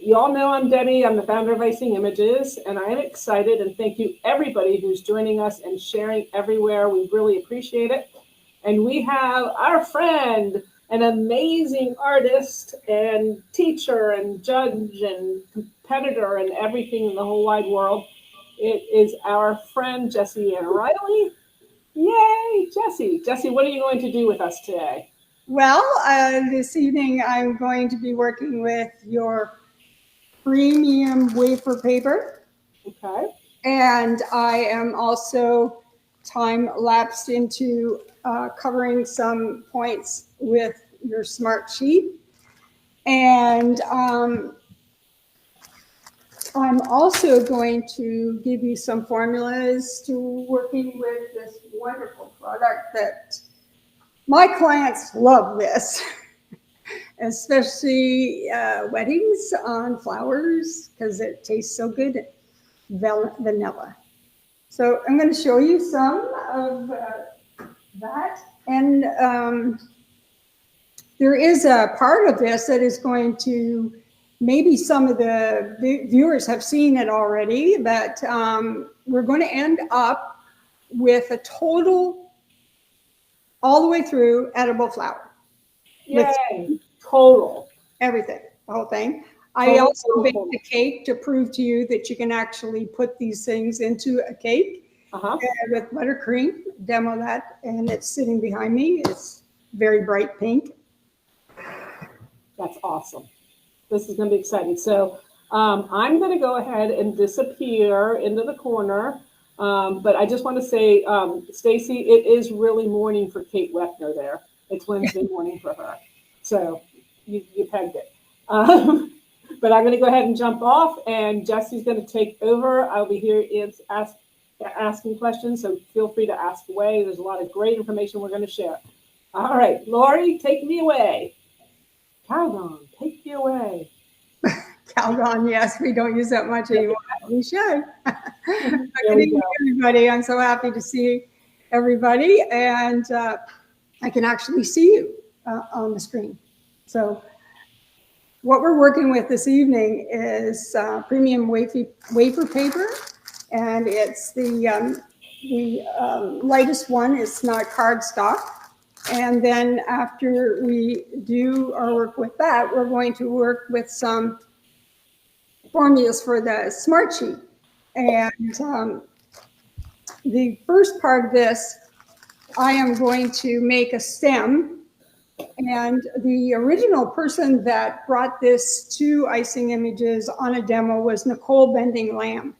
You all know I'm Debbie. I'm the founder of Icing Images, and I am excited, and thank you everybody who's joining us and sharing everywhere. We really appreciate it. And we have our friend, an amazing artist and teacher and judge and competitor and everything in the whole wide world. It is our friend Jessie and Reilly. Yay, Jessie. Jessie, what are you going to do with us today? Well, this evening I'm going to be working with your premium wafer paper. Okay. And I am also time-lapsed into covering some points with your smart sheet. And I'm also going to give you some formulas to working with this wonderful product that my clients love this, especially weddings on flowers because it tastes so good, vanilla. So I'm going to show you some of that. And there is a part of this that is going to, maybe some of the viewers have seen it already, but we're going to end up with a total, all the way through, edible flower. Yay, total. Everything, the whole thing. I also baked a cake to prove to you that you can actually put these things into a cake with buttercream. Demo that, and it's sitting behind me. It's very bright pink. That's awesome. This is going to be exciting. So I'm going to go ahead and disappear into the corner. But I just want to say, Stacy, it is really morning for Kate Weffner there. It's Wednesday morning for her. So you pegged it. But I'm going to go ahead and jump off, and Jessie's going to take over. I'll be here asking questions, so feel free to ask away. There's a lot of great information we're going to share. All right, Lori, take me away. Calgon, take me away. Calgon, yes, we don't use that much anymore. We should. Good evening, everybody. I'm so happy to see everybody, and I can actually see you on the screen. So what we're working with this evening is premium wafer paper, and it's the lightest one. It's not cardstock. And then after we do our work with that, we're going to work with some formulas for the smart sheet. And the first part of this, I am going to make a stem. And the original person that brought this to Icing Images on a demo was Nicole Bending Lamb.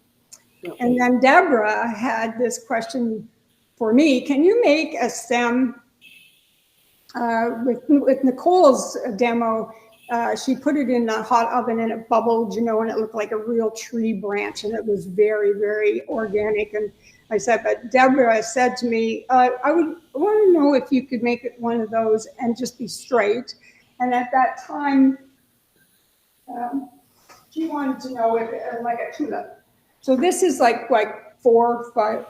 And then Deborah had this question for me: can you make a stem? With Nicole's demo, she put it in the hot oven and it bubbled, you know, and it looked like a real tree branch, and it was very, very organic. And I said, but Deborah said to me, I would want to know if you could make it one of those and just be straight. And at that time, she wanted to know if it like a tulip. So this is like 4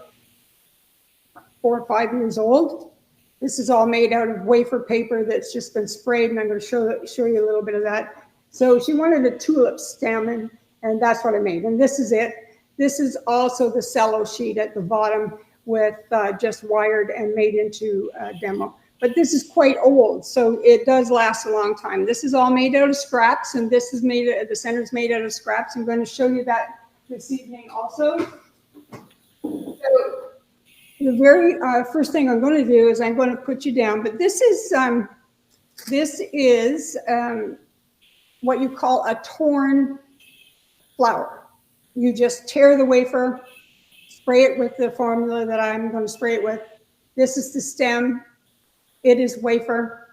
or 5 years old. This is all made out of wafer paper that's just been sprayed, and I'm going to show you a little bit of that. So she wanted a tulip stem, and that's what I made. And this is it. This is also the cello sheet at the bottom with just wired and made into a demo. But this is quite old, so it does last a long time. This is all made out of scraps, and this is made, the center's made out of scraps. I'm going to show you that this evening also. So the very first thing I'm going to do is I'm going to put you down, but this is what you call a torn flower. You just tear the wafer, spray it with the formula that I'm going to spray it with. This is the stem. It is wafer.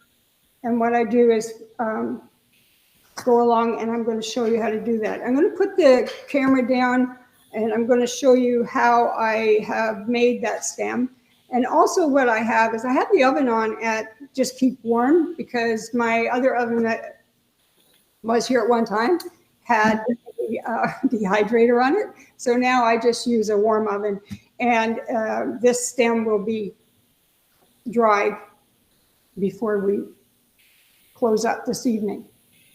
And what I do is go along, and I'm going to show you how to do that. I'm going to put the camera down, and I'm going to show you how I have made that stem. And also what I have is I have the oven on at just keep warm, because my other oven that was here at one time had the dehydrator on it. So now I just use a warm oven, and this stem will be dried before we close up this evening.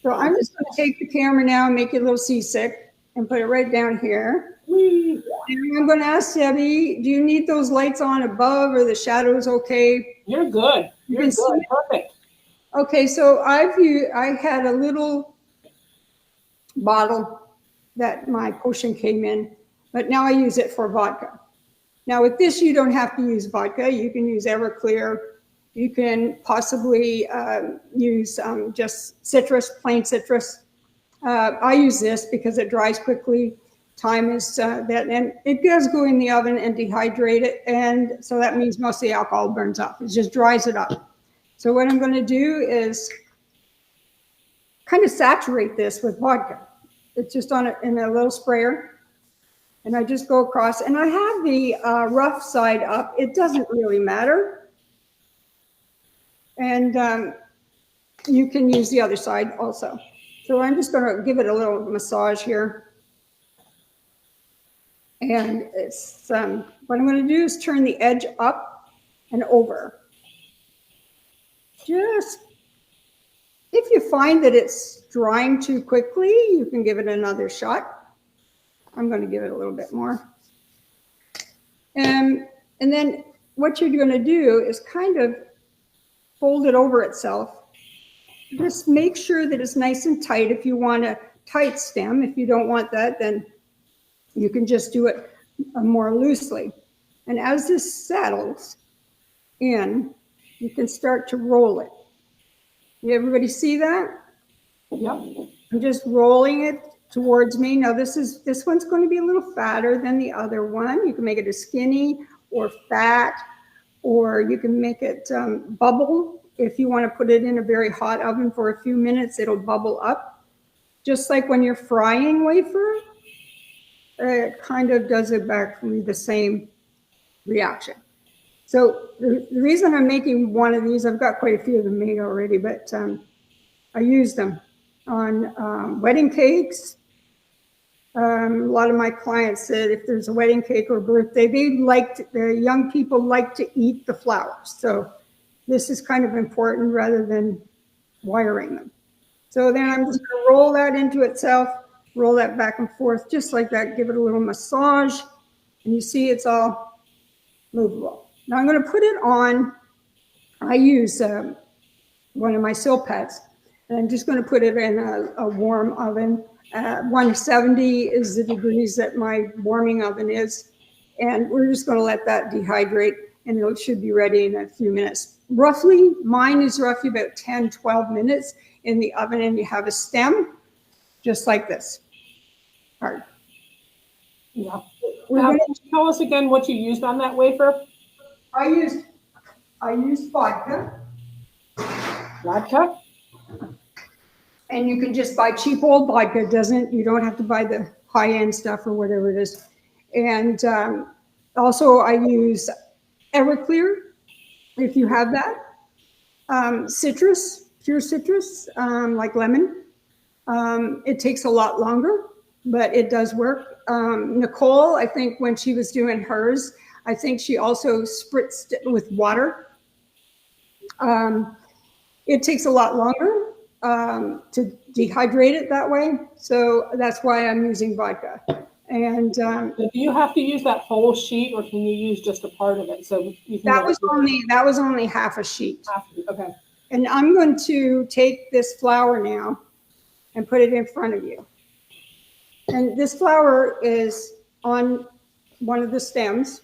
So I'm just going to take the camera now and make it a little seasick and put it right down here. Whee! And I'm going to ask Debbie, do you need those lights on above or the shadows okay? You're good. You're good. Perfect. Okay, so I had a little bottle that my potion came in, but now I use it for vodka. Now with this, you don't have to use vodka. You can use Everclear. You can possibly use just citrus, plain citrus. I use this because it dries quickly. Time is that, and it does go in the oven and dehydrate it, and so that means most of the alcohol burns off. It just dries it up. So what I'm going to do is kind of saturate this with vodka. It's just in a little sprayer, and I just go across, and I have the rough side up. It doesn't really matter, and you can use the other side also. So I'm just going to give it a little massage here. And it's what I'm going to do is turn the edge up and over. Just if you find that it's drying too quickly, you can give it another shot. I'm going to give it a little bit more. And then what you're going to do is kind of fold it over itself. Just make sure that it's nice and tight. If you want a tight stem, if you don't want that, then you can just do it more loosely. And as this settles in, you can start to roll it. Everybody see that? Yep. I'm just rolling it towards me. Now this one's going to be a little fatter than the other one. You can make it a skinny or fat, or you can make it bubble. If you want to put it in a very hot oven for a few minutes, it'll bubble up. Just like when you're frying wafer, it kind of does exactly the same reaction. So the reason I'm making one of these, I've got quite a few of them made already, but I use them on wedding cakes. A lot of my clients said if there's a wedding cake or birthday, the young people like to eat the flowers. So this is kind of important rather than wiring them. So then I'm just going to roll that into itself. Roll that back and forth just like that. Give it a little massage. And you see it's all movable. Now I'm going to put it on. I use one of my Silpets. And I'm just going to put it in a warm oven. 170 is the degrees that my warming oven is. And we're just going to let that dehydrate. And it should be ready in a few minutes. Roughly, mine is roughly about 10, 12 minutes in the oven. And you have a stem. Just like this. Hard. Yeah. Can you tell us again what you used on that wafer? I used vodka. Vodka? And you can just buy cheap old vodka. You don't have to buy the high-end stuff or whatever it is. And also I use Everclear, if you have that. Citrus, pure citrus, like lemon. It takes a lot longer, but it does work. Nicole, I think when she was doing hers, I think she also spritzed it with water. It takes a lot longer to dehydrate it that way. So that's why I'm using vodka. And do you have to use that whole sheet, or can you use just a part of it? So you can that was only half a sheet. Okay. And I'm going to take this flour now and put it in front of you. And this flour is on one of the stems.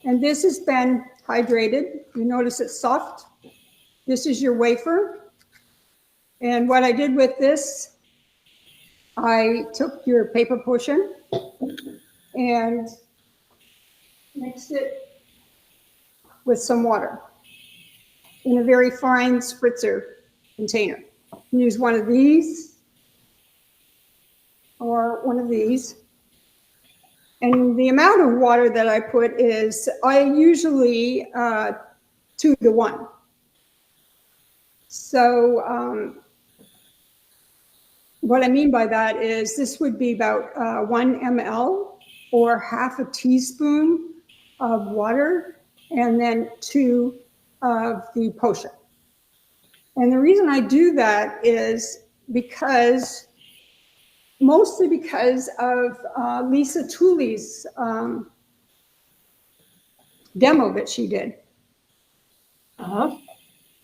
And this has been hydrated. You notice it's soft. This is your wafer. And what I did with this, I took your paper potion and mixed it with some water in a very fine spritzer container. Use one of these or one of these. And the amount of water that I put is, I usually 2 to 1. So what I mean by that is this would be about 1 ml or half a teaspoon of water, and then 2 of the potion. And the reason I do that is mostly because of Lisa Tooley's demo that she did.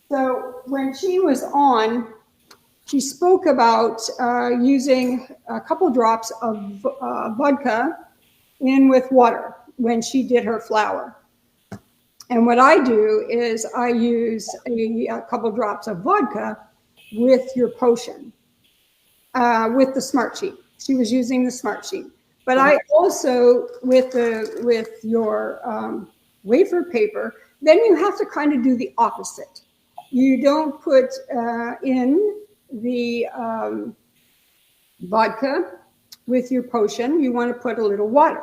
So when she was on, she spoke about using a couple drops of vodka in with water when she did her flour. And what I do is I use a couple drops of vodka with your potion, with the Smart Sheet. She was using the Smart Sheet. But I also, with your wafer paper, then you have to kind of do the opposite. You don't put in the vodka with your potion. You want to put a little water.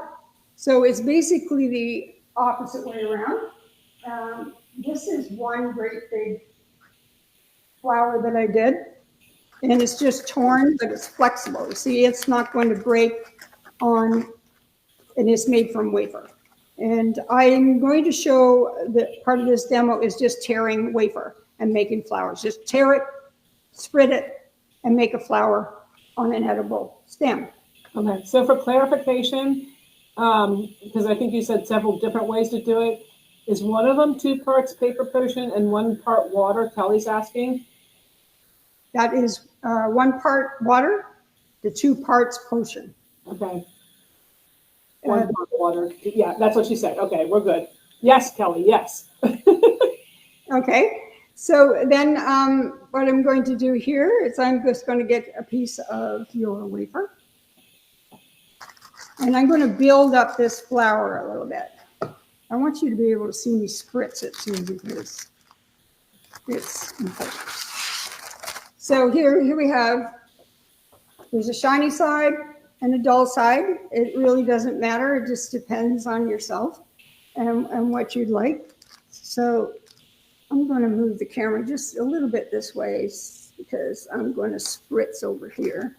So it's basically the opposite way around. This is one great big flower that I did. And it's just torn, but it's flexible. You see, it's not going to break on, and it's made from wafer. And I'm going to show that part of this demo is just tearing wafer and making flowers. Just tear it, spread it, and make a flower on an edible stem. Okay, so for clarification, because I think you said several different ways to do it, is one of them 2 parts paper potion and 1 part water? Kelly's asking. That is 1 part water, the 2 parts potion. Okay. 1 part water. Yeah, that's what she said. Okay, we're good. Yes, Kelly, yes. Okay, so then what I'm going to do here is I'm just going to get a piece of your wafer. And I'm going to build up this flower a little bit. I want you to be able to see me spritz it too, because it's important. So here we have, there's a shiny side and a dull side. It really doesn't matter. It just depends on yourself and what you'd like. So I'm going to move the camera just a little bit this way because I'm going to spritz over here.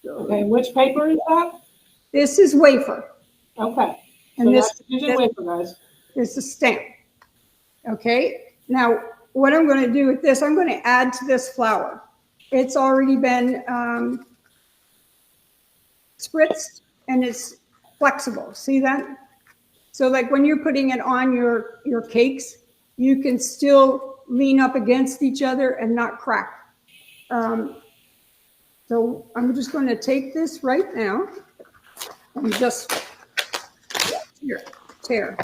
So, okay, which paper is that? This is wafer. Okay. And so this is wafer, guys. It's a stamp. Okay. Now, what I'm going to do with this, I'm going to add to this flower. It's already been spritzed and it's flexible. See that? So like when you're putting it on your cakes, you can still lean up against each other and not crack. So I'm just going to take this right now and just tear.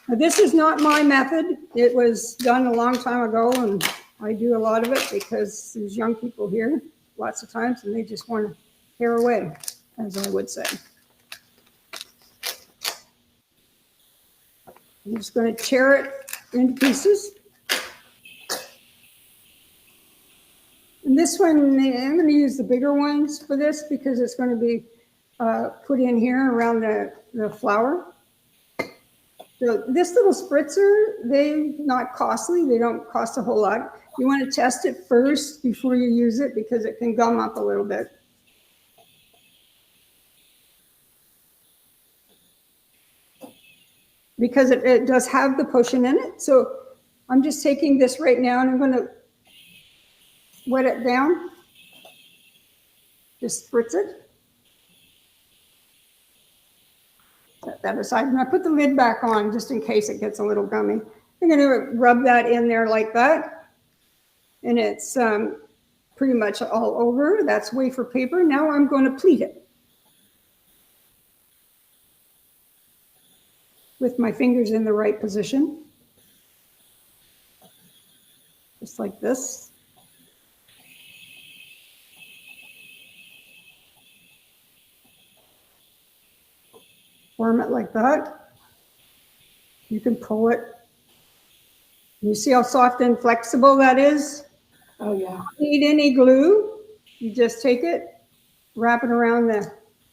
Now, this is not my method. It was done a long time ago, and I do a lot of it because there's young people here lots of times, and they just want to tear away, as I would say. I'm just going to tear it into pieces. And this one, I'm going to use the bigger ones for this because it's going to be put in here around the flower. So this little spritzer, they're not costly. They don't cost a whole lot. You want to test it first before you use it because it can gum up a little bit. Because it does have the potion in it. So I'm just taking this right now and I'm going to wet it down. Just spritz it. Set that aside. And I put the lid back on just in case it gets a little gummy. I'm going to rub that in there like that. And it's pretty much all over. That's wafer paper. Now I'm going to pleat it with my fingers in the right position. Just like this. Form it like that. You can pull it. You see how soft and flexible that is? Oh, yeah. Don't need any glue. You just take it, wrap it around the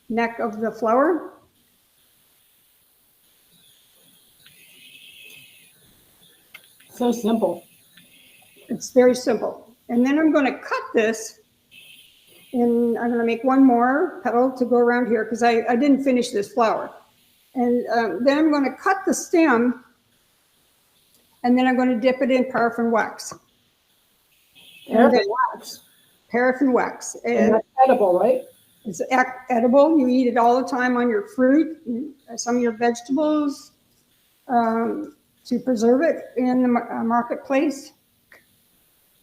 neck of the flower. So simple. It's very simple. And then I'm going to cut this, and I'm going to make one more petal to go around here because I didn't finish this flower. And then I'm going to cut the stem, and then I'm going to dip it in paraffin wax. Paraffin wax. Paraffin wax. And that's edible, right? It's edible. You eat it all the time on your fruit, some of your vegetables, to preserve it in the marketplace.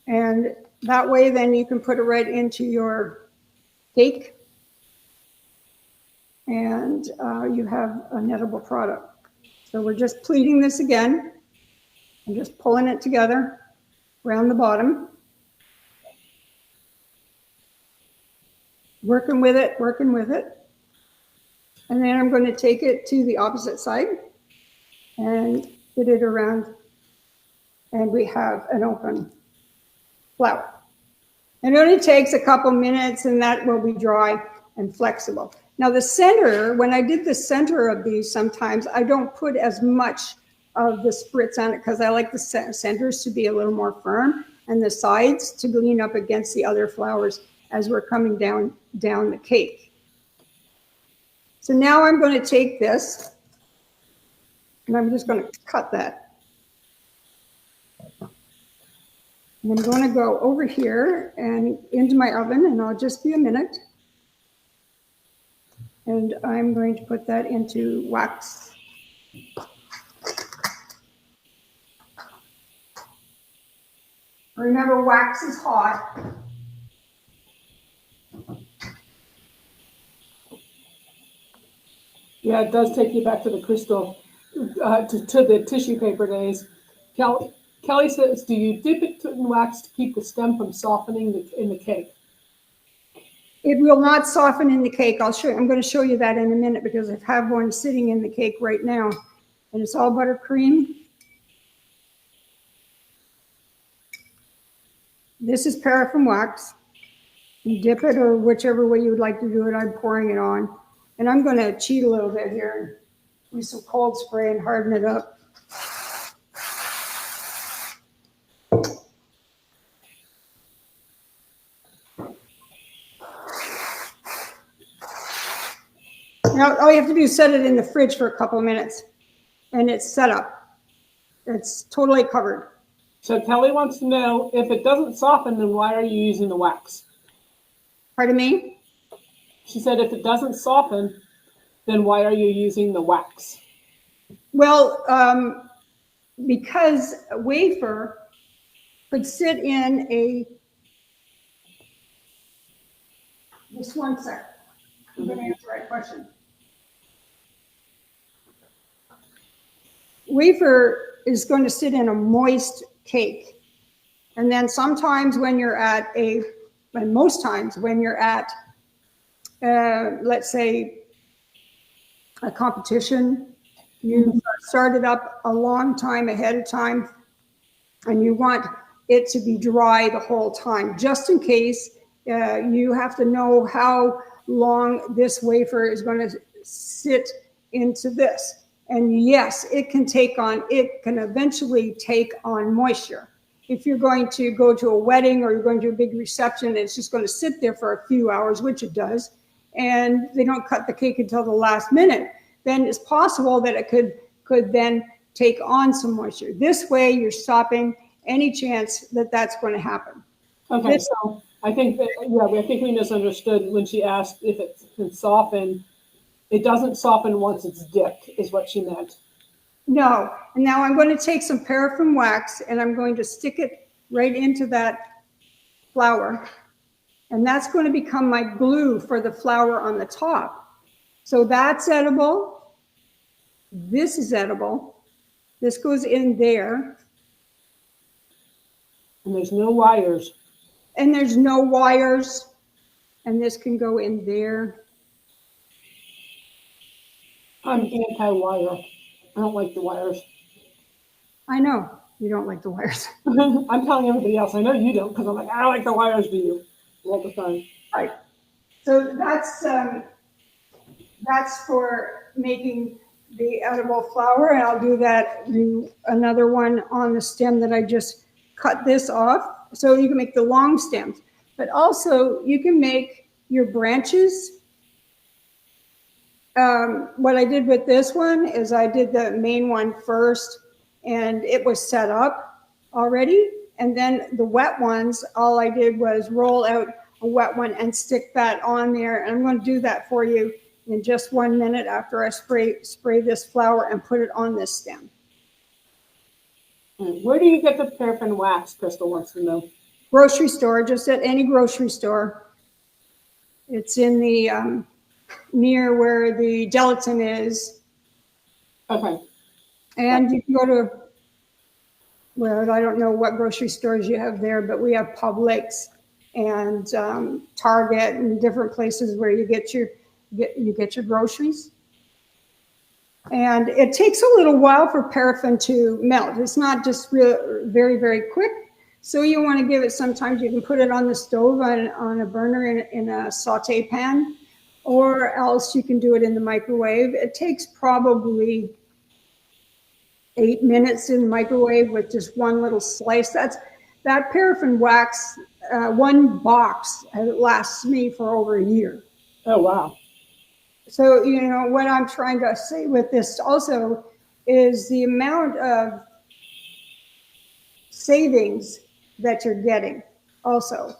And that way, then you can put it right into your cake, and you have an edible product. So we're just pleating this again. I'm just pulling it together around the bottom. Working with it, working with it. And then I'm going to take it to the opposite side and get it around, and we have an open flower. And it only takes a couple minutes, and that will be dry and flexible. Now the center, when I did the center of these, sometimes I don't put as much of the spritz on it because I like the centers to be a little more firm and the sides to lean up against the other flowers as we're coming down the cake. So now I'm going to take this, and I'm just going to cut that. And I'm going to go over here and into my oven, and I'll just be a minute. And I'm going to put that into wax. Remember, wax is hot. Yeah, it does take you back to the crystal, to the tissue paper days. Kelly says, do you dip it in wax to keep the stem from softening in the cake? It will not soften in the cake. I'm going to show you that in a minute because I have one sitting in the cake right now, and it's all buttercream. This is paraffin wax. You dip it, or whichever way you would like to do it. I'm pouring it on, and I'm going to cheat a little bit here and use some cold spray and harden it up. Now, all you have to do is set it in the fridge for a couple of minutes, and it's set up. It's totally covered. So Kelly wants to know, if it doesn't soften, then why are you using the wax? Pardon me? She said, if it doesn't soften, then why are you using the wax? Well, because a wafer could sit in a, just one second. I'm going to answer the right question. Wafer is going to sit in a moist cake. And then sometimes when you're at and most times when you're at, let's say, a competition, you started up a long time ahead of time, and you want it to be dry the whole time, just in case you have to know how long this wafer is going to sit into this. And yes, it can eventually take on moisture. If you're going to go to a wedding or you're going to a big reception, it's just going to sit there for a few hours, which it does, and they don't cut the cake until the last minute, then it's possible that it could then take on some moisture. This way, you're stopping any chance that that's going to happen. Okay, so I think we misunderstood when she asked if it can soften. It doesn't soften once it's dipped, is what she meant. No. And now I'm going to take some paraffin wax and I'm going to stick it right into that flour. And that's going to become my glue for the flour on the top. So that's edible. This is edible. This goes in there. And there's no wires. And there's no wires. And this can go in there. I'm anti-wire. I don't like the wires. I know you don't like the wires. I'm telling everybody else. I know you don't, because I'm like, I don't like the wires, do you? All the time. Right. So that's for making the edible flour, and I'll do another one on the stem that I just cut this off. So you can make the long stems, but also you can make your branches. What I did with this one is I did the main one first, and it was set up already. And then the wet ones, all I did was roll out a wet one and stick that on there. And I'm going to do that for you in just 1 minute after I spray this flower and put it on this stem. Where do you get the paraffin wax? Crystal wants to know. Grocery store, just at any grocery store. It's in the near where the gelatin is. Okay. And you can go to, well, I don't know what grocery stores you have there, but we have Publix and Target and different places where you get your groceries. And it takes a little while for paraffin to melt. It's not just very, very quick. So you want to give it, sometimes you can put it on the stove on a burner in a saute pan, or else you can do it in the microwave. It takes probably 8 minutes in the microwave with just one little slice. That paraffin wax, one box lasts me for over a year. Oh, wow. So, you know, what I'm trying to say with this also is the amount of savings that you're getting also.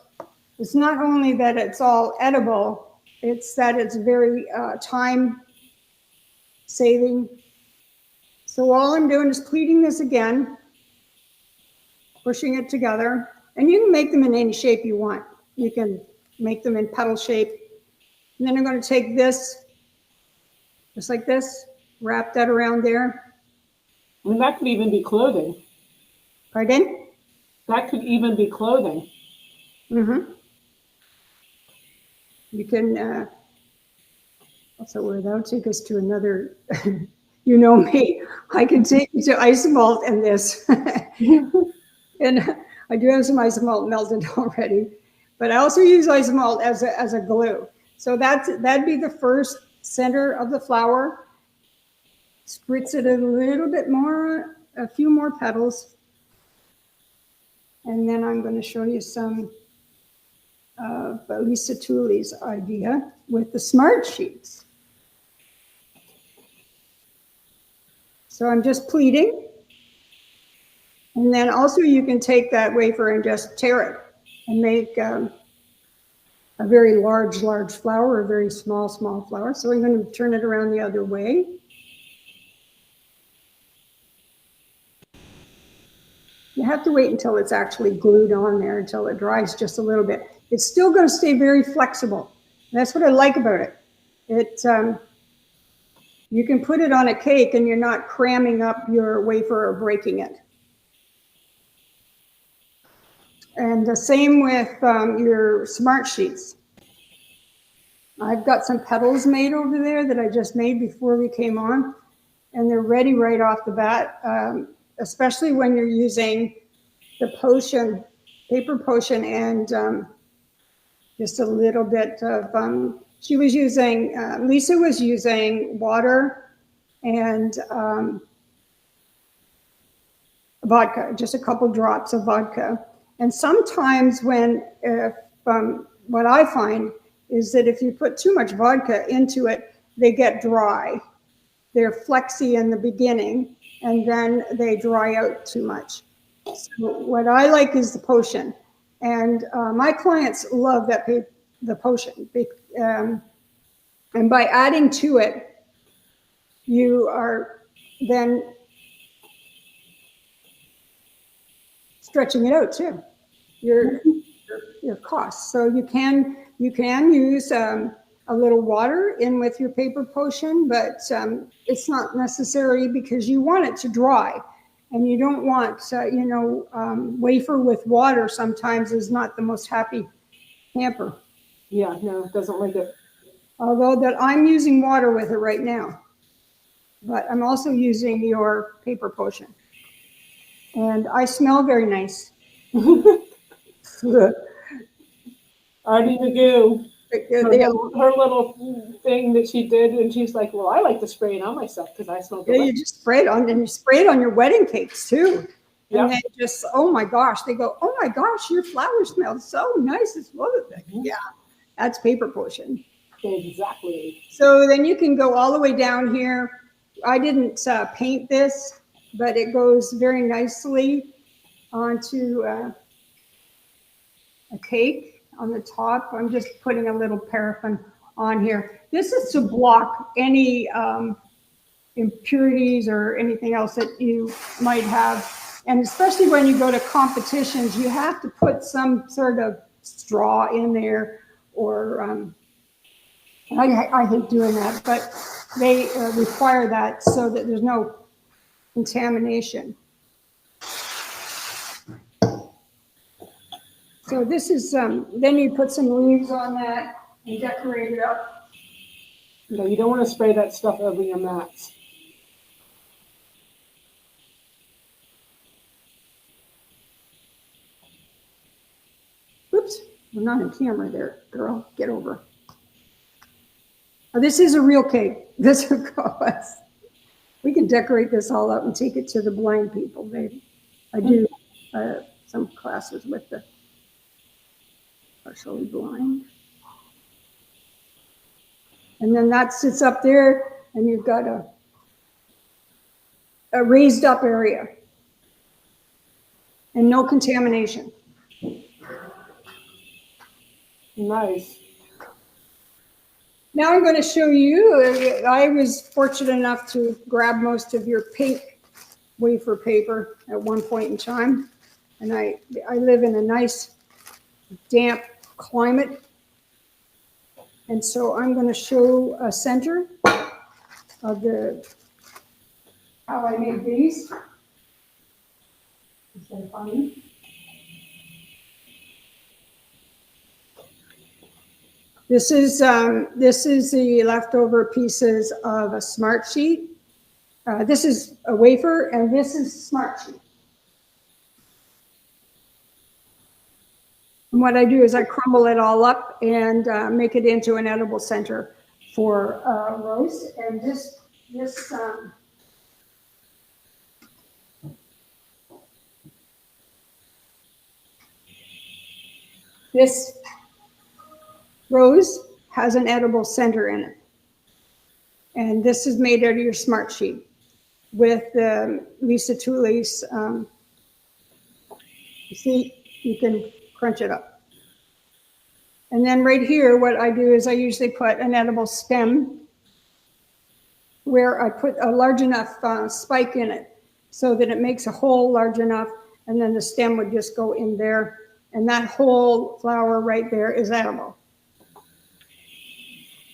It's not only that it's all edible, it's that it's very time saving. So all I'm doing is pleating this again, pushing it together, and you can make them in any shape you want. You can make them in petal shape. And then I'm going to take this, just like this, wrap that around there. I mean, that could even be clothing. Pardon? That could even be clothing. Mm-hmm. You can, also where that'll take us to another, you know me, I can take you to isomalt and this. And I do have some isomalt melted already, but I also use isomalt as a glue. So that'd be the first center of the flower. Spritz it a little bit more, a few more petals. And then I'm going to show you some of Lisa Tooley's idea with the smart sheets. So I'm just pleating. And then also you can take that wafer and just tear it and make a very large flower, or a very small flower. So I'm going to turn it around the other way. You have to wait until it's actually glued on there, until it dries just a little bit. It's still going to stay very flexible. And that's what I like about it. You can put it on a cake and you're not cramming up your wafer or breaking it. And the same with your smart sheets. I've got some petals made over there that I just made before we came on, and they're ready right off the bat, especially when you're using the potion, paper potion, and just a little bit of, she was using, Lisa was using water and vodka, just a couple drops of vodka. And sometimes what I find is that if you put too much vodka into it, they get dry. They're flexy in the beginning, and then they dry out too much. So what I like is the potion. And my clients love the potion. And by adding to it, you are then stretching it out too, your costs. So you can use a little water in with your paper potion, but it's not necessary because you want it to dry, and you don't want wafer with water sometimes is not the most happy camper. Yeah, no, it doesn't like it. Although that I'm using water with it right now, but I'm also using your paper potion. And I smell very nice. Artie Magoo, her little thing that she did, and she's like, well, I like to spray it on myself because I smell good. Yeah, you just spray it on, and you spray it on your wedding cakes too. Yep. And they just, oh my gosh, they go, oh my gosh, your flower smells so nice. It's full of it. Yeah, that's paper potion. Exactly. So then you can go all the way down here. I didn't paint this, but it goes very nicely onto a cake on the top. I'm just putting a little paraffin on here. This is to block any impurities or anything else that you might have. And especially when you go to competitions, you have to put some sort of straw in there, or I hate doing that, but they require that so that there's no contamination. So this is, then you put some leaves on that and decorate it up. No, you don't want to spray that stuff over your mats. Oops, we're not on camera there, girl. Get over. Oh, this is a real cake. This will cost. We can decorate this all up and take it to the blind people. I do some classes with the partially blind. And then that sits up there, and you've got a raised up area and no contamination. Nice. Now I'm going to show you, I was fortunate enough to grab most of your pink wafer paper at one point in time. And I live in a nice damp climate. And so I'm going to show a center of how I made these. Instead of finding. This is the leftover pieces of a smart sheet. This is a wafer, and this is smart sheet. And what I do is I crumble it all up and make it into an edible center for roast. And this rose has an edible center in it. And this is made out of your smart sheet with Lisa Tooley's, you see, you can crunch it up. And then right here, what I do is I usually put an edible stem where I put a large enough spike in it so that it makes a hole large enough, and then the stem would just go in there. And that whole flower right there is edible.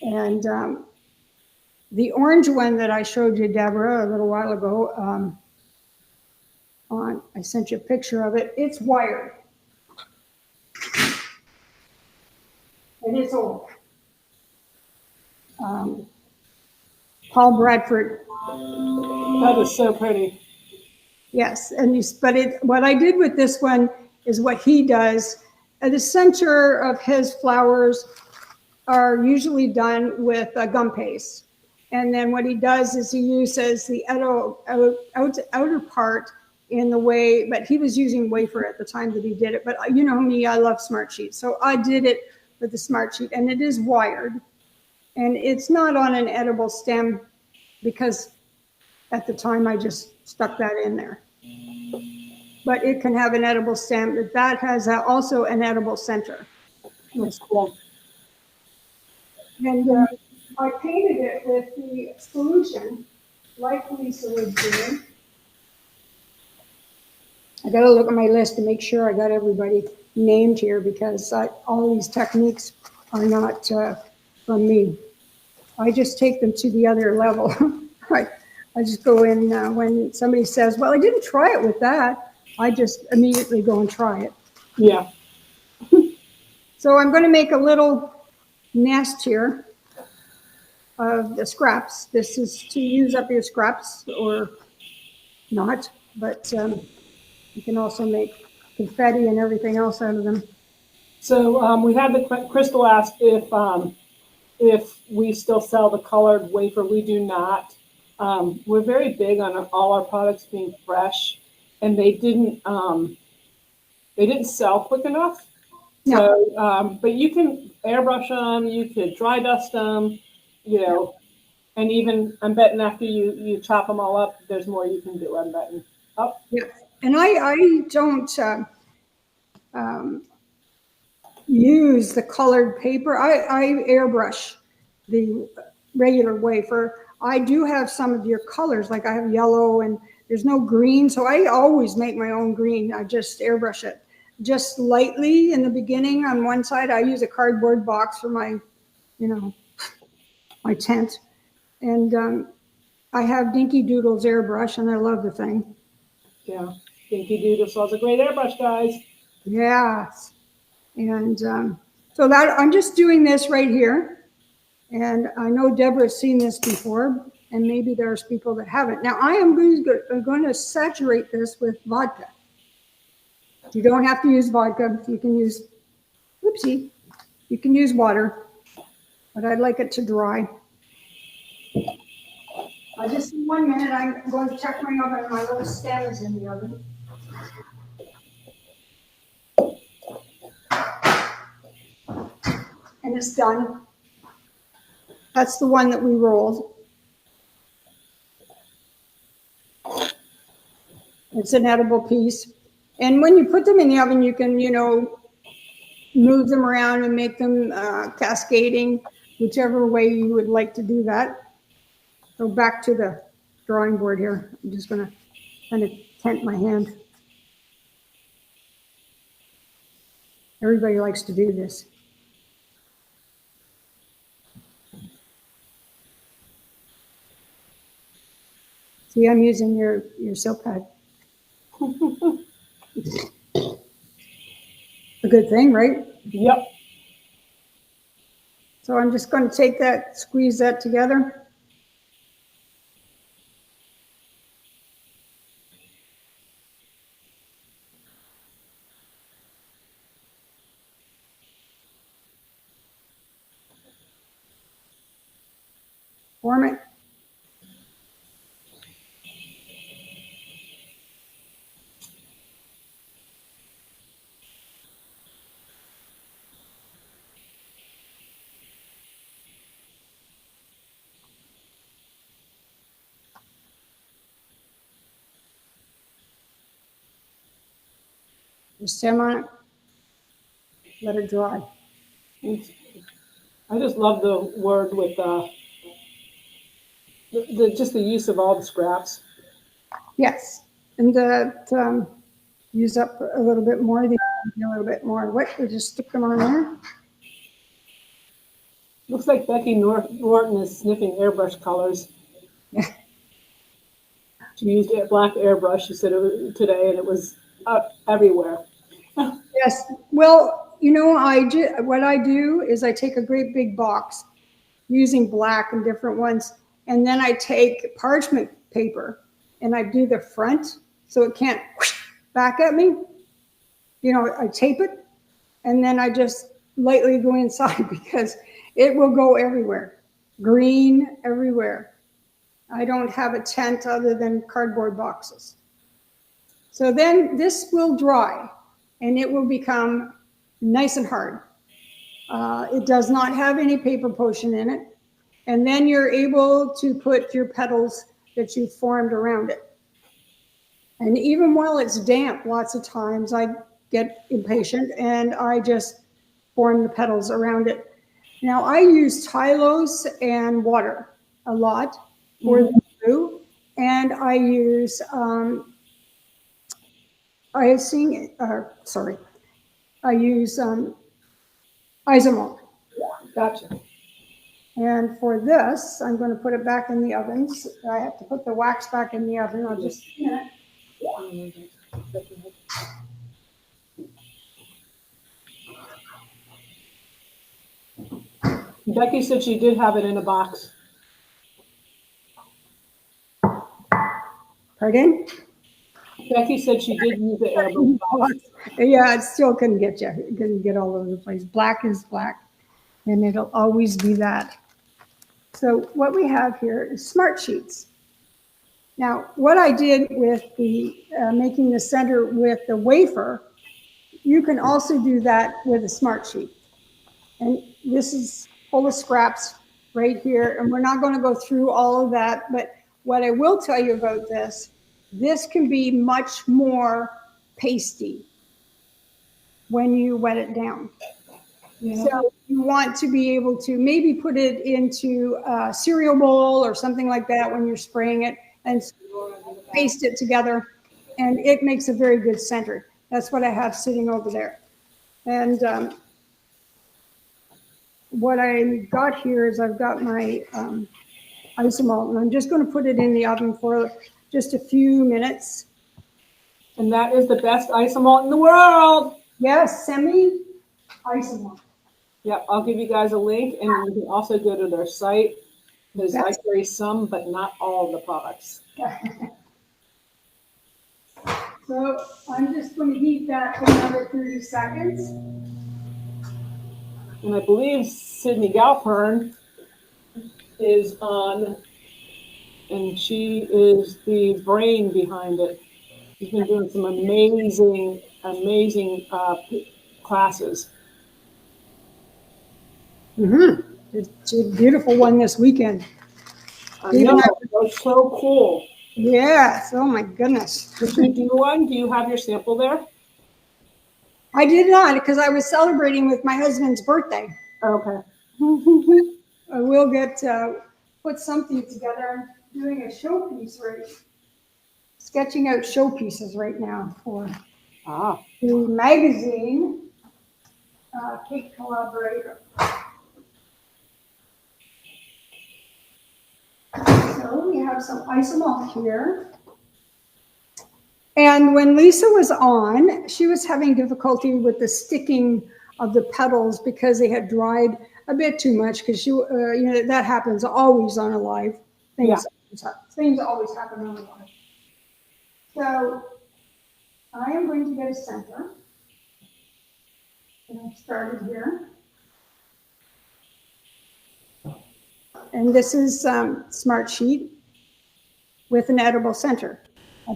And the orange one that I showed you, Deborah, a little while ago, I sent you a picture of it. It's wired. And it's old. Paul Bradford. That is so pretty. Yes, what I did with this one is what he does. At the center of his flowers are usually done with gum paste. And then what he does is he uses the outer part in the way, but he was using wafer at the time that he did it. But you know me, I love smart sheets. So I did it with the smart sheet, and it is wired. And it's not on an edible stem because at the time I just stuck that in there. But it can have an edible stem. That has also an edible center. That's cool. And I painted it with the solution, like Lisa was doing. I got to look at my list to make sure I got everybody named here, because all these techniques are not from me. I just take them to the other level. I just go in when somebody says, well, I didn't try it with that. I just immediately go and try it. Yeah. So I'm going to make a little nest here of the scraps. This is to use up your scraps or not, but you can also make confetti and everything else out of them. So we had the Crystal asked if we still sell the colored wafer. We do not. We're very big on all our products being fresh, and they didn't sell quick enough. No. So, but you can airbrush them, you could dry dust them, and even I'm betting after you chop them all up, there's more you can do. I'm betting. Oh, yeah. And I don't use the colored paper. I airbrush the regular wafer. I do have some of your colors, like I have yellow and there's no green, so I always make my own green. I just airbrush it just lightly in the beginning. On one side, I use a cardboard box for my, my tent. And I have Dinky Doodle's airbrush, and I love the thing. Yeah, Dinky Doodle sells a great airbrush, guys. Yes. And so that I'm just doing this right here. And I know Deborah's seen this before, and maybe there's people that haven't. Now I am going to saturate this with vodka. You don't have to use vodka. You can use, whoopsie, you can use water, but I'd like it to dry. Just in 1 minute, I'm going to check my oven. My little stem is in the oven. And it's done. That's the one that we rolled. It's an edible piece. And when you put them in the oven, you can, move them around and make them cascading, whichever way you would like to do that. So back to the drawing board here. I'm just going to kind of tent my hand. Everybody likes to do this. See, I'm using your silk pad. A good thing, right? Yep. So I'm just going to take that, squeeze that together. Form it. Just stem on it. Let it dry. I just love the word with just the use of all the scraps. Yes, and that use up a little bit more. A little bit more. What? We just stick them on there. Looks like Becky Norton is sniffing airbrush colors. Yeah. She used a black airbrush, she said today, and it was everywhere. Yes. Well, what I do is I take a great big box using black and different ones, and then I take parchment paper and I do the front so it can't back at me. I tape it, and then I just lightly go inside because it will go everywhere. Green everywhere. I don't have a tent other than cardboard boxes. So then this will dry and it will become nice and hard. It does not have any paper potion in it. And then you're able to put your petals that you formed around it. And even while it's damp, lots of times I get impatient and I just form the petals around it. Now I use Tylose and water a lot for the glue, and I use Icing. I use Isomalt. Gotcha. And for this, I'm going to put it back in the ovens. I have to put the wax back in the oven. I'll just spin it. Becky said she did have it in a box. Pardon? Becky said she did use the airbrush box. Yeah, it still couldn't get you. It couldn't get all over the place. Black is black, and it'll always be that. So what we have here is smart sheets. Now, what I did with the making the center with the wafer, you can also do that with a smart sheet. And this is full of scraps right here, and we're not going to go through all of that, but what I will tell you about this This can be much more pasty when you wet it down. Yeah. So you want to be able to maybe put it into a cereal bowl or something like that when you're spraying it and paste it together. And it makes a very good center. That's what I have sitting over there. And what I got here is I've got my isomalt, and I'm just going to put it in the oven for just a few minutes. And that is the best isomalt in the world. Yes, semi isomalt. Yep, I'll give you guys a link, and you can also go to their site because I carry some, but not all of the products. So I'm just going to heat that for another 30 seconds. And I believe Sydney Galpern is on, and she is the brain behind it. She's been doing some amazing classes. It's a beautiful one this weekend. I know, it was so cool. Yes, oh my goodness. Did you do one? Do you have your sample there? I did not, because I was celebrating with my husband's birthday. Okay. I will get put something together. I'm doing a showpiece sketching out showpieces right now for the magazine Cake Collaborator. So we have some isomalt here. And when Lisa was on, she was having difficulty with the sticking of the petals because they had dried a bit too much, because that happens always on a live. Things always happen on a live. So I am going to get a center. And I've started here. And this is Smart Sheet with an edible center.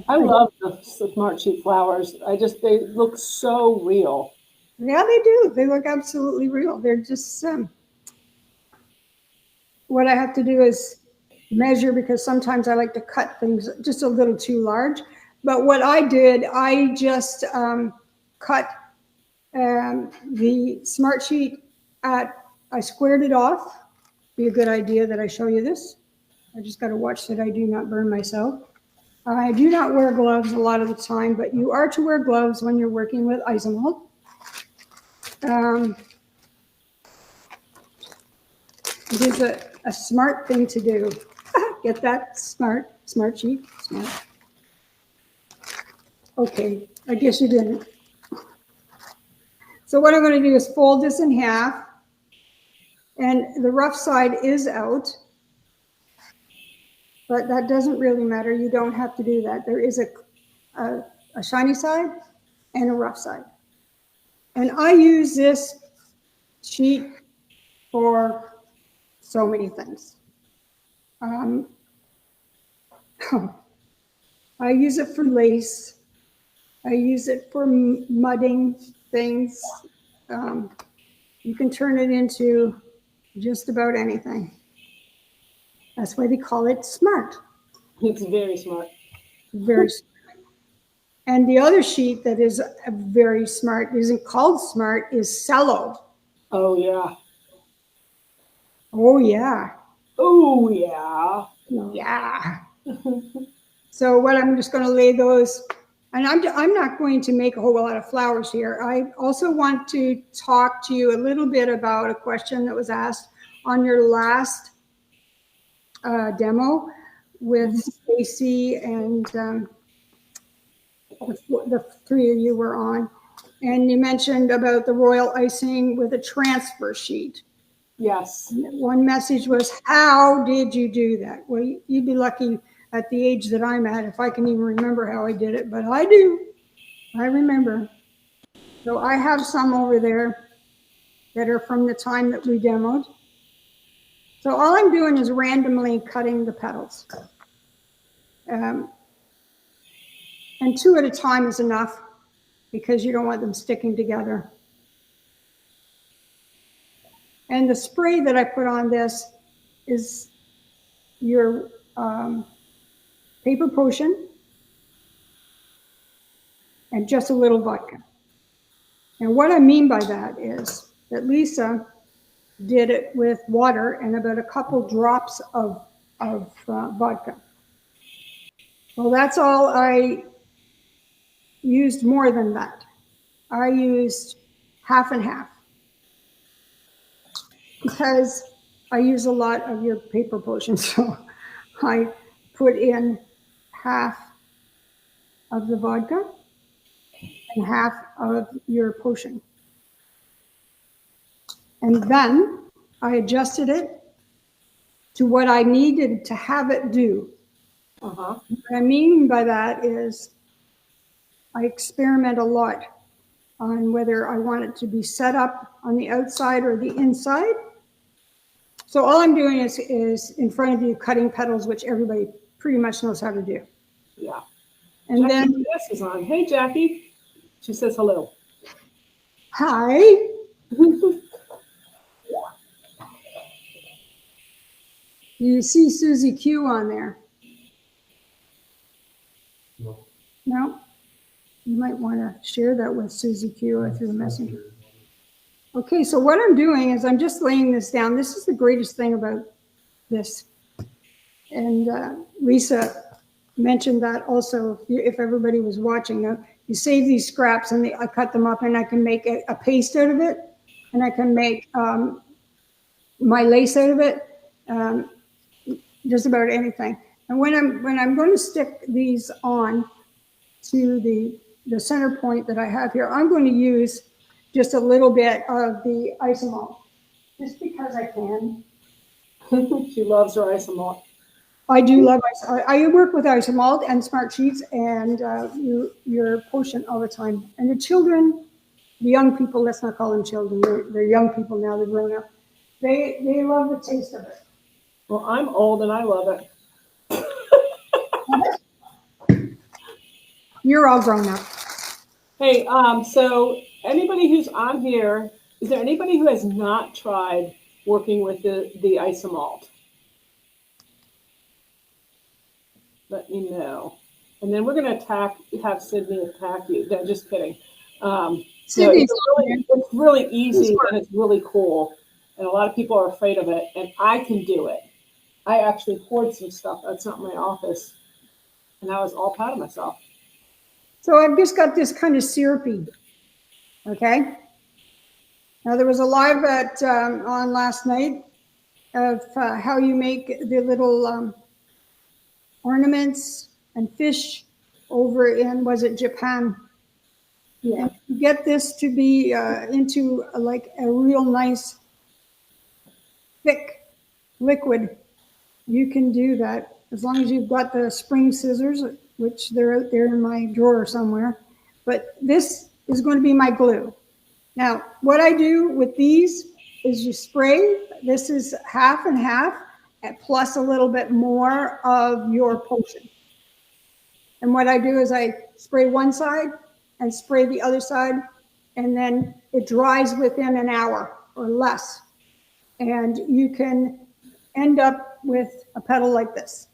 I love the Smart Sheet flowers. They look so real. Yeah, they do. They look absolutely real. They're just, what I have to do is measure, because sometimes I like to cut things just a little too large. But what I did, I just cut the Smart Sheet I squared it off. Be a good idea that I show you this. I just got to watch that I do not burn myself. I do not wear gloves a lot of the time, but you are to wear gloves when you're working with isomalt. It is a smart thing to do. Get that? Smart sheet. Smart. Okay, I guess you didn't. So what I'm going to do is fold this in half, and the rough side is out, but that doesn't really matter. You don't have to do that. There is a shiny side and a rough side. And I use this sheet for so many things. I use it for lace. I use it for mudding things. You can turn it into just about anything. That's why they call it smart. It's very smart. Very smart. And the other sheet that is very smart, isn't called smart, is cello. Oh, yeah. Oh, yeah. Oh, yeah. Yeah. So what I'm just going to lay those, and I'm not going to make a whole lot of flowers here. I also want to talk to you a little bit about a question that was asked on your last demo with Stacy, and the three of you were on. And you mentioned about the royal icing with a transfer sheet. Yes. One message was, how did you do that? Well, you'd be lucky at the age that I'm at if I can even remember how I did it, but I do. I remember. So I have some over there that are from the time that we demoed. So all I'm doing is randomly cutting the petals. And 2 at a time is enough, because you don't want them sticking together. And the spray that I put on this is your paper potion. and just a little vodka. And what I mean by that is that Lisa did it with water and about a couple drops of vodka. Well, that's all I used. More than that. I used half and half because I use a lot of your paper potion. So I put in half of the vodka and half of your potion. And then I adjusted it to what I needed to have it do. What I mean by that is I experiment a lot on whether I want it to be set up on the outside or the inside. So all I'm doing is in front of you cutting petals, which everybody pretty much knows how to do. Yeah. And Jackie then Jess is on. Hey, Jackie. She says hello. hi. You see Susie Q on there? No. No? You might want to share that with Susie Q through the messenger. Okay, so what I'm doing is I'm just laying this down. This is the greatest thing about this. And Lisa mentioned that also, if everybody was watching. You save these scraps and I cut them up and I can make a paste out of it. And I can make my lace out of it. Just about anything. And when I'm going to stick these on to the center point that I have here, I'm going to use just a little bit of the isomalt, just because I can. She loves her isomalt. I do love isomalt. I work with isomalt and smart sheets and your potion all the time. And the children, the young people, let's not call them children, they're young people now, they're grown up. They love the taste of it. Well, I'm old and I love it. You're all grown up. Hey, so anybody who's on here, is there anybody who has not tried working with the isomalt? Let me know. And then we're going to have Sydney attack you. No, just kidding. It's really easy and it's really cool. And a lot of people are afraid of it. And I can do it. I actually poured some stuff that's not in my office. And I was all proud of myself. So I've just got this kind of syrupy, okay? Now there was a live on last night of how you make the little ornaments and fish over in, was it Japan? Yeah. And to get this to be into like a real nice thick liquid, you can do that as long as you've got the spring scissors, which they're out there in my drawer somewhere. But this is going to be my glue. Now, what I do with these is you spray. This is half and half, plus a little bit more of your potion. And what I do is I spray one side and spray the other side, and then it dries within an hour or less. And you can end up with a petal like this.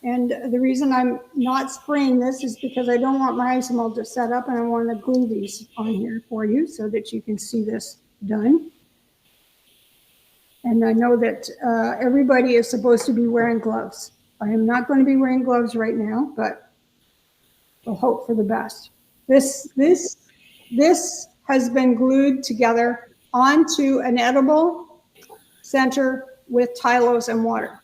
And the reason I'm not spraying this is because I don't want my isomalt to set up, and I want to glue these on here for you so that you can see this done. And I know that everybody is supposed to be wearing gloves. I am not going to be wearing gloves right now, but we'll hope for the best. This has been glued together onto an edible center with Tylose and water.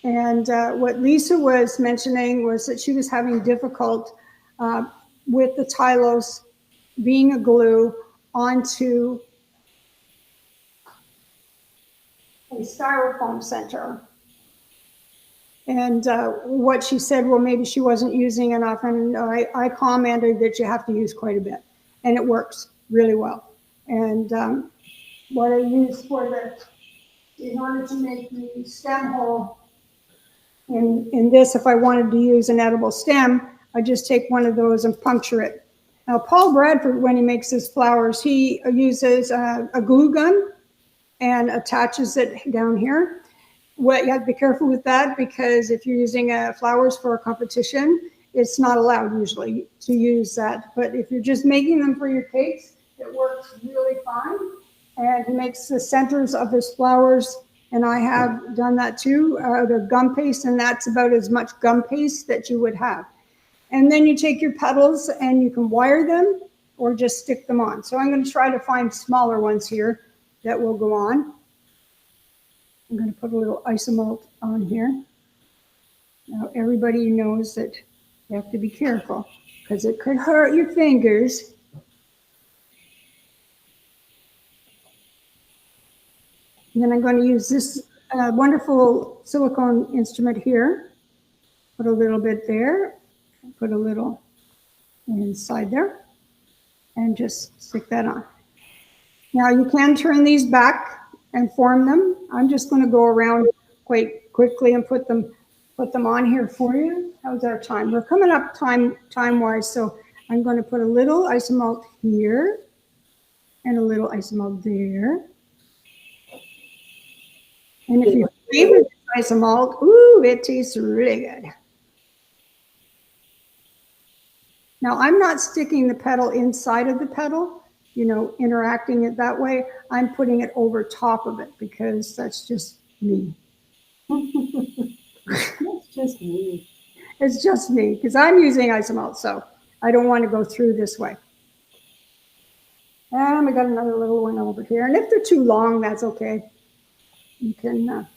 And what Lisa was mentioning was that she was having difficult with the Tylose being a glue onto a styrofoam center. And what she said, well, maybe she wasn't using enough. And I commented that you have to use quite a bit. And it works really well. And what I used in order to make the stem hole in this, if I wanted to use an edible stem, I just take one of those and puncture it. Now, Paul Bradford, when he makes his flowers, he uses a glue gun and attaches it down here. Well, you have to be careful with that, because if you're using flowers for a competition, it's not allowed usually to use that. But if you're just making them for your cakes, it works really fine. And he makes the centers of his flowers, and I have done that too, out of gum paste, and that's about as much gum paste that you would have. And then you take your petals and you can wire them or just stick them on. So I'm going to try to find smaller ones here that will go on. I'm going to put a little isomalt on here. Now everybody knows that you have to be careful because it could hurt your fingers. And then I'm going to use this wonderful silicone instrument here. Put a little bit there, put a little inside there, and just stick that on. Now you can turn these back and form them. I'm just going to go around quite quickly and put them on here for you. How's our time? We're coming up time-wise, so I'm going to put a little isomalt here and a little isomalt there. And if you favorite isomalt, ooh, it tastes really good. Now I'm not sticking the petal inside of the petal, you know, interacting it that way. I'm putting it over top of it because that's just me. It's just me. It's just me because I'm using isomalt, so I don't want to go through this way. And we got another little one over here. And if they're too long, that's okay. You can,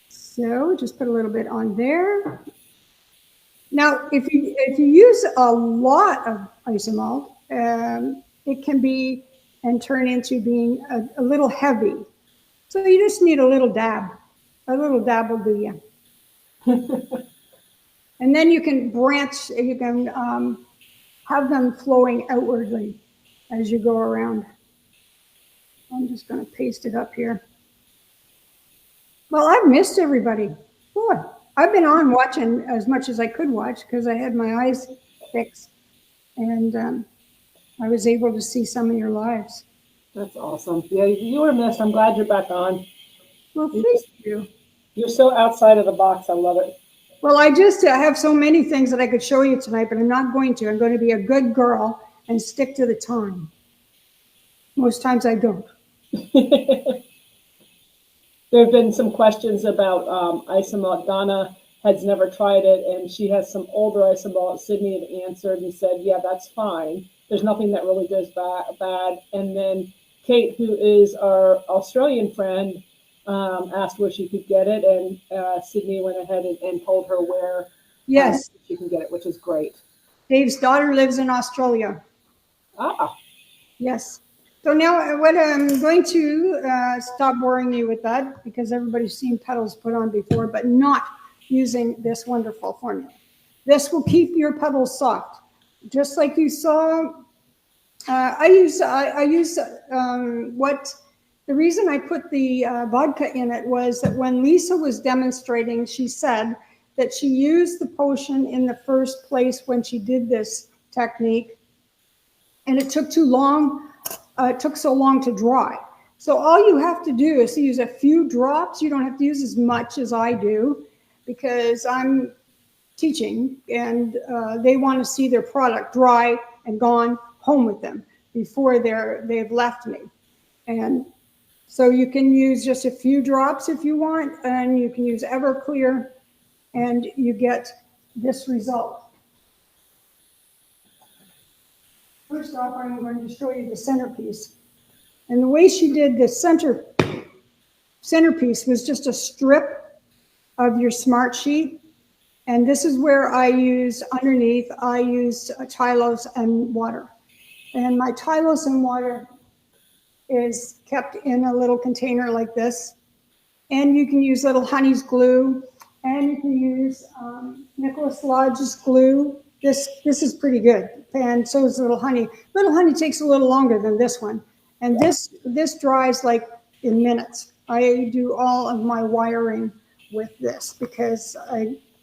so just put a little bit on there. Now, if you use a lot of isomalt, it can be and turn into being a little heavy. So you just need a little dab. A little dab will do you. And then you can branch, you can have them flowing outwardly as you go around. I'm just going to paste it up here. Well, I've missed everybody. Boy, I've been on watching as much as I could watch because I had my eyes fixed. And I was able to see some of your lives. That's awesome. Yeah, you were missed. I'm glad you're back on. Well, thank you. You're so outside of the box. I love it. Well, I have so many things that I could show you tonight, but I'm not going to. I'm going to be a good girl and stick to the time. Most times I don't. There have been some questions about isomalt. Donna has never tried it, and she has some older isomalt. Sydney had answered and said, yeah, that's fine. There's nothing that really goes bad. And then Kate, who is our Australian friend, asked where she could get it, and Sydney went ahead and told her where yes, she can get it, which is great. Dave's daughter lives in Australia. Ah. Yes. So now what I'm going to stop boring you with that because everybody's seen petals put on before, but not using this wonderful formula. This will keep your petals soft. Just like you saw, the reason I put the vodka in it was that when Lisa was demonstrating, she said that she used the potion in the first place when she did this technique, and it took too long. It took so long to dry. So all you have to do is to use a few drops. You don't have to use as much as I do because I'm teaching and they want to see their product dry and gone home with them before they've left me. And so you can use just a few drops if you want, and you can use Everclear and you get this result. First off, I'm going to show you the centerpiece. And the way she did the centerpiece was just a strip of your smart sheet. And this is where I use underneath, I use Tylose and water. And my Tylose and water is kept in a little container like this. And you can use Little Honey's glue, and you can use Nicholas Lodge's glue. This is pretty good, and so is Little Honey. Little Honey takes a little longer than this one, and this dries like in minutes. I do all of my wiring with this because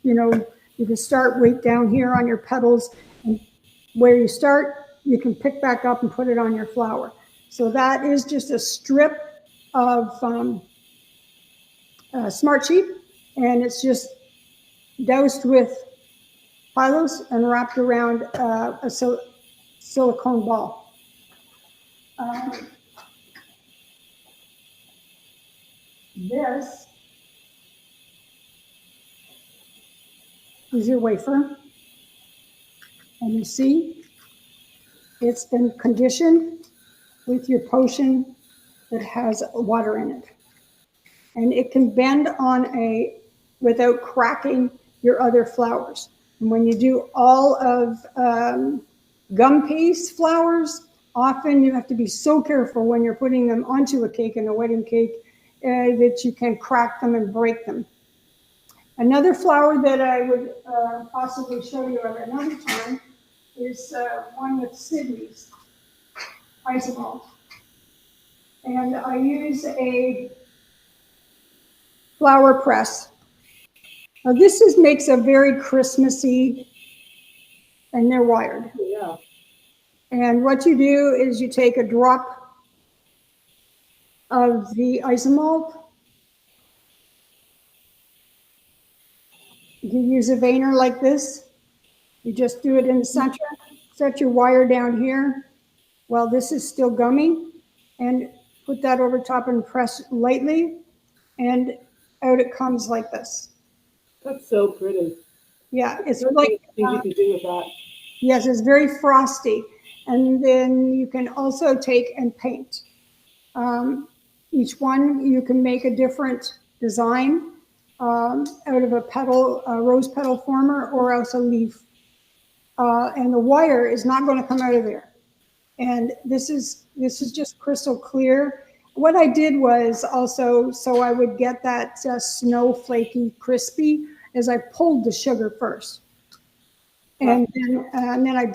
you can start right down here on your petals, and where you start, you can pick back up and put it on your flower. So that is just a strip of Smart Sheet, and it's just doused with Pylos and wrapped around a silicone ball. This is your wafer. And you see, it's been conditioned with your potion that has water in it. And it can bend without cracking your other flours. And when you do all of gum paste flours, often you have to be so careful when you're putting them onto a cake and a wedding cake that you can crack them and break them. Another flour that I would possibly show you at another time is one with Sydney's Icing. And I use a flour press. Now this makes a very Christmassy, and they're wired. Yeah. And what you do is you take a drop of the isomalt. You can use a veiner like this. You just do it in the center, set your wire down here while this is still gummy, and put that over top and press lightly, and out it comes like this. That's so pretty. Yeah, it's There's like things you can do with that. yes, it's very frosty. And then you can also take and paint. Each one you can make a different design out of a rose petal former, or else a leaf. And the wire is not going to come out of there. And this is just crystal clear. What I did was also, so I would get that snowflakey crispy, is I pulled the sugar first. And then I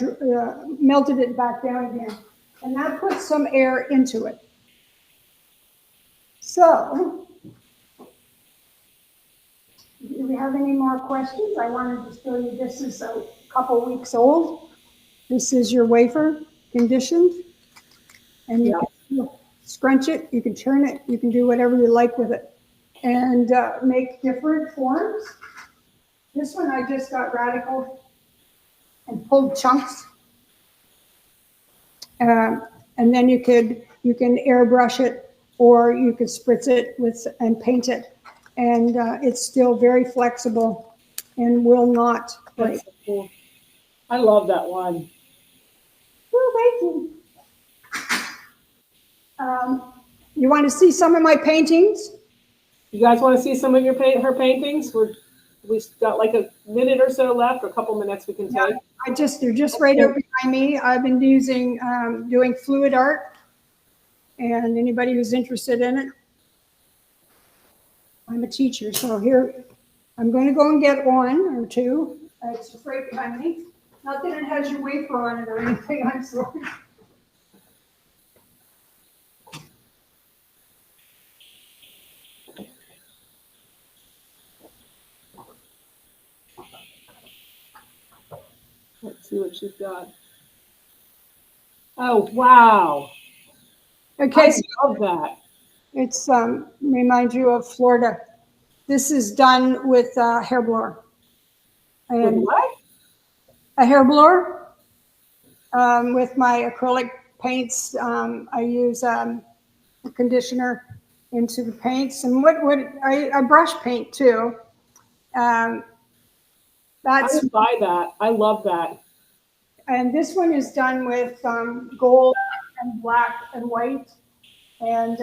melted it back down again. And that puts some air into it. So, do we have any more questions? I wanted to show you, this is a couple weeks old. This is your wafer conditioned. And you can scrunch it, you can turn it, you can do whatever you like with it. And make different forms. This one I just got radical and pulled chunks. And then you can airbrush it, or you could spritz it and paint it. And it's still very flexible and will not break. That's so cool. I love that one. Well, thank you. You want to see some of my paintings? You guys want to see some of her paintings? We've got like a minute or so left, or a couple minutes we can take. They're just right over behind me. I've been doing fluid art, and anybody who's interested in it, I'm a teacher, so here, I'm going to go and get one or two. It's right behind me. Not that it has your wafer on it or anything, I'm sorry. Let's see what she's got. Oh, wow. Okay, I love that. it's reminds you of Florida. This is done with a hair blower. With And what? a hair blower with my acrylic paints. I use a conditioner into the paints, and I brush paint too. I That's would buy that. I love that. and this one is done with gold and black and white, and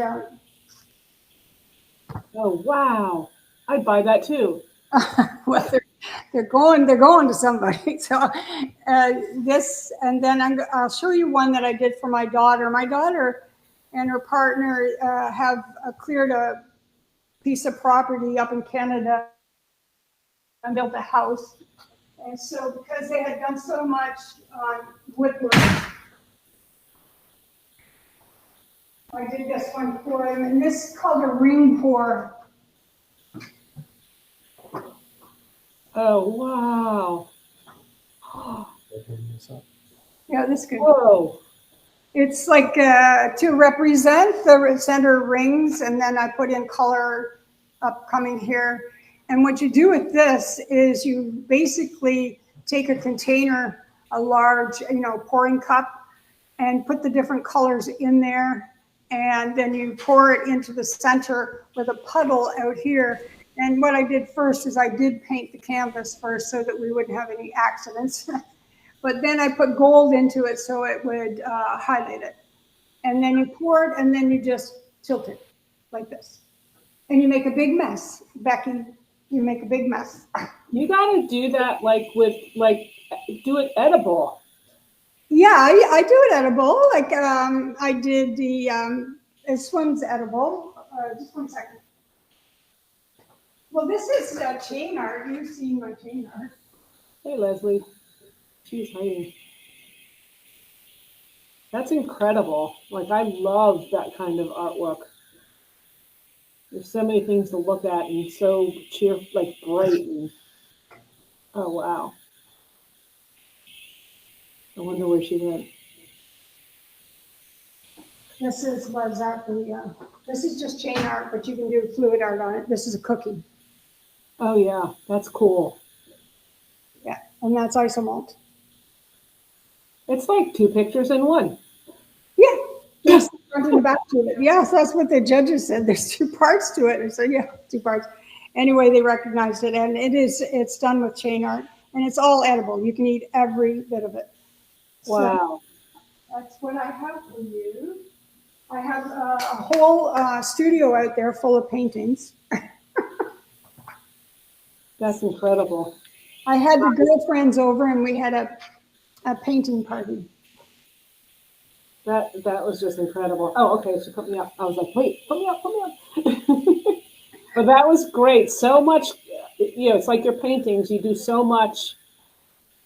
Oh, wow. I'd buy that too. well, they're going to somebody. So this, and then I'll show you one that I did for my daughter. My daughter and her partner have cleared a piece of property up in Canada and built a house. And so because they had done so much on woodwork, I did this one for them. And this is called a ring pour. Oh, wow. Yeah, this could. Whoa. It's like to represent the center rings, and then I put in color upcoming here. And what you do with this is you basically take a container, a large, pouring cup, and put the different colors in there. And then you pour it into the center with a puddle out here. And what I did first is I did paint the canvas first so that we wouldn't have any accidents. But then I put gold into it so it would highlight it. And then you pour it and then you just tilt it like this. And you make a big mess, Becky. You make a big mess. You got to do that do it edible. Yeah, I do it edible. Like I did this one's edible. Just 1 second. Well, this is chain art. You've seen my chain art. Hey, Leslie. She's hiding. That's incredible. Like, I love that kind of artwork. There's so many things to look at and so bright. And, oh, wow. I wonder where she went. This is this is just chain art, but you can do fluid art on it. This is a cookie. Oh, yeah. That's cool. Yeah, and that's isomalt. It's like 2 pictures in one. Yeah, yes, the front and the back to it. Yes, that's what the judges said. There's 2 parts to it. And so yeah, 2 parts. Anyway, they recognized it, and it's done with chain art, and it's all edible. You can eat every bit of it. Wow. So that's what I have for you. I have a whole studio out there full of paintings. That's incredible. I had the girlfriends over, and we had a painting party. That was just incredible. Oh, okay. She put me up. I was like, wait, put me up. But that was great. So much, it's like your paintings. You do so much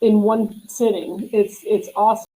in one sitting. It's awesome.